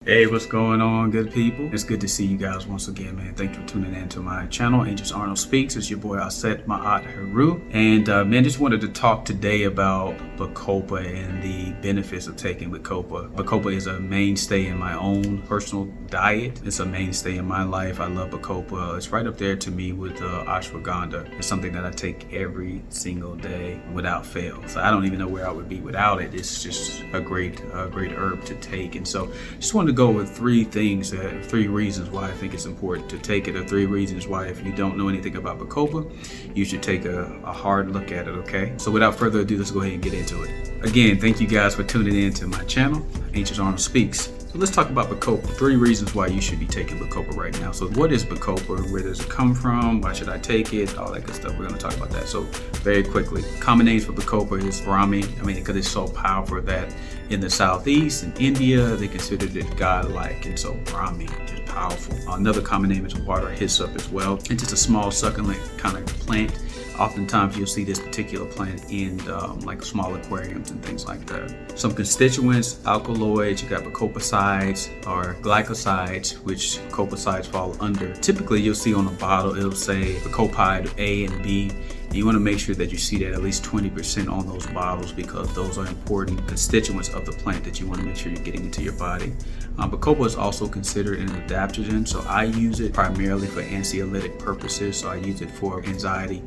Hey, what's going on, good people? It's good to see you guys once again, man. Thanks for tuning in to my channel, Angels Arnold Speaks. It's your boy Aset Ma'at Haru. And man, just wanted to talk today about Bacopa and the benefits of taking Bacopa. Bacopa is a mainstay in my own personal diet. It's a mainstay in my life. I love Bacopa. It's right up there to me with ashwagandha. It's something that I take every single day without fail. So I don't even know where I would be without it. It's just a great herb to take. And so just wanted to go with three reasons why I think it's important to take it, or three reasons why, if you don't know anything about Bacopa, you should take a hard look at it, okay? So without further ado, let's go ahead and get into it. Again, thank you guys for tuning in to my channel, Angels Arnold Speaks. So let's talk about Bacopa. Three reasons why you should be taking Bacopa right now. So what is Bacopa? Where does it come from? Why should I take it? All that good stuff. We're going to talk about that. So very quickly, common names for Bacopa is Brahmi. Because it's so powerful that in the Southeast, in India, they considered it godlike. And so Brahmi, just powerful. Another common name is water hyssop as well. It's just a small succulent kind of plant. Oftentimes you'll see this particular plant in like small aquariums and things like that. Some constituents, alkaloids, you got bacopicides or glycosides, which bacopicides fall under. Typically you'll see on a bottle, it'll say bacopide A and B. And you want to make sure that you see that at least 20% on those bottles, because those are important constituents of the plant that you want to make sure you're getting into your body. Bacopa is also considered an adaptogen, so I use it primarily for anxiolytic purposes. So I use it for anxiety,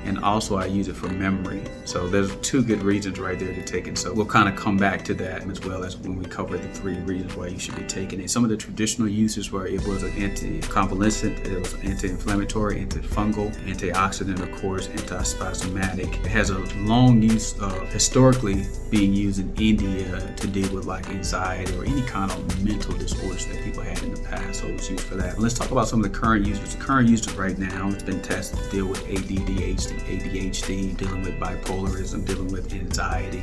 and also I use it for memory. So there's two good reasons right there to take it. So we'll kind of come back to that, as well as when we cover the three reasons why you should be taking it. Some of the traditional uses were it was an anti-convalescent, it was anti-inflammatory, antifungal, antioxidant, of course, antispasmodic. It has a long use of historically being used in India to deal with like anxiety or any kind of mental disorders that people had in the past. So it's used for that. Let's talk about some of the current uses. The current uses right now, it's been tested to deal with ADHD, dealing with bipolarism, dealing with anxiety,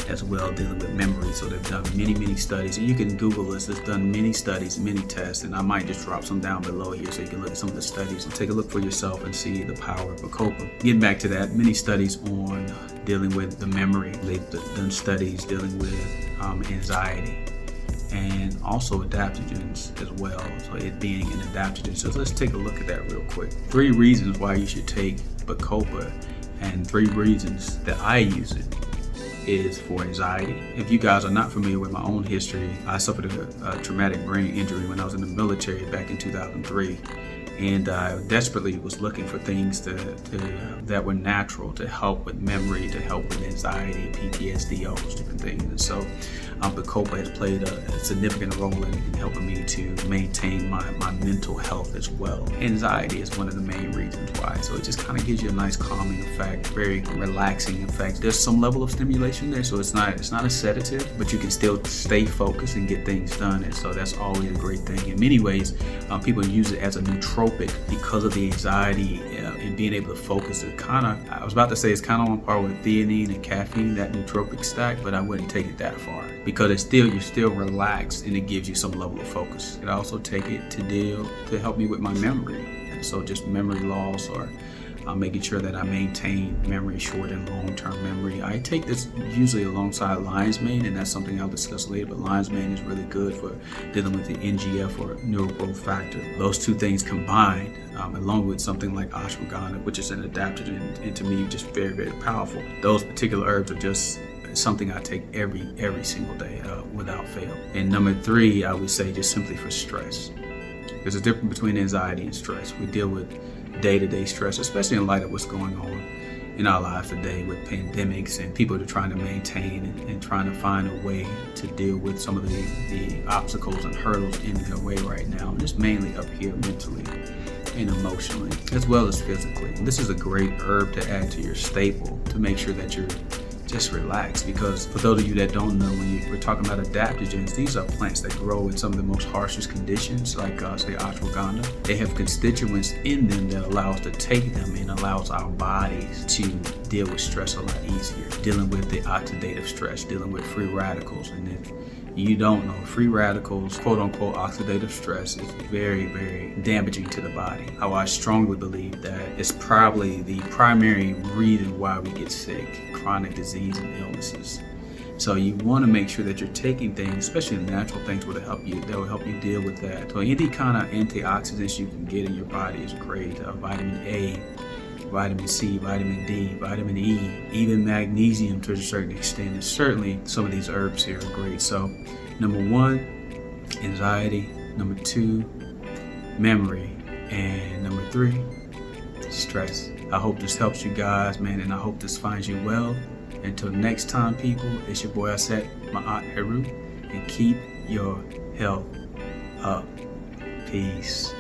as well dealing with memory. So they've done many studies, and you can Google this. It's done many studies, many tests, and I might just drop some down below here so you can look at some of the studies and take a look for yourself and see the power of Bacopa. Getting back to that, many studies on dealing with the memory. They've done studies dealing with anxiety, and also adaptogens as well, so it being an adaptogen. So let's take a look at that real quick. Three reasons why you should take Bacopa, and three reasons that I use it is for anxiety. If you guys are not familiar with my own history, I suffered a traumatic brain injury when I was in the military back in 2003. And I desperately was looking for things that were natural to help with memory, to help with anxiety, PTSD, all those different things. And so Bacopa has played a significant role in helping me to maintain my mental health as well. Anxiety is one of the main reasons why. So it just kind of gives you a nice calming effect, very relaxing effect. There's some level of stimulation there, so it's not a sedative, but you can still stay focused and get things done. And so that's always a great thing. In many ways, people use it as a nootropic because of the anxiety and being able to focus. It I was about to say it's kind of on par with theanine and caffeine, that nootropic stack, but I wouldn't take it that far, because you're still relaxed and it gives you some level of focus. I also take it to help me with my memory, and so just memory loss, or making sure that I maintain memory, short and long-term memory. I take this usually alongside lion's mane, and that's something I'll discuss later, but lion's mane is really good for dealing with the NGF, or neural growth factor. Those two things combined, along with something like ashwagandha, which is an adaptogen, and to me just very powerful. Those particular herbs are just something I take every single day without fail. And number three, I would say just simply for stress. There's a difference between anxiety and stress. We deal with day-to-day stress, especially in light of what's going on in our lives today with pandemics, and people are trying to maintain and trying to find a way to deal with some of the obstacles and hurdles in their way right now. And it's mainly up here mentally and emotionally, as well as physically. And this is a great herb to add to your staple to make sure that you're just relax, because for those of you that don't know, when we're talking about adaptogens, these are plants that grow in some of the most harshest conditions, like say ashwagandha. They have constituents in them that allow us to take them and allows our bodies to deal with stress a lot easier, dealing with the oxidative stress, dealing with free radicals. And if you don't know, free radicals, quote unquote oxidative stress, is very damaging to the body. How I strongly believe that it's probably the primary reason why we get sick, chronic disease and illnesses. So you want to make sure that you're taking things, especially natural things, that will help you deal with that. So any kind of antioxidants you can get in your body is great. Vitamin A, vitamin C, vitamin D, vitamin E, even magnesium to a certain extent. And certainly some of these herbs here are great. So number one, anxiety. Number two, memory. And number three, stress. I hope this helps you guys, man, and I hope this finds you well. Until next time, people, it's your boy Aset, my aunt Heru, and keep your health up. Peace.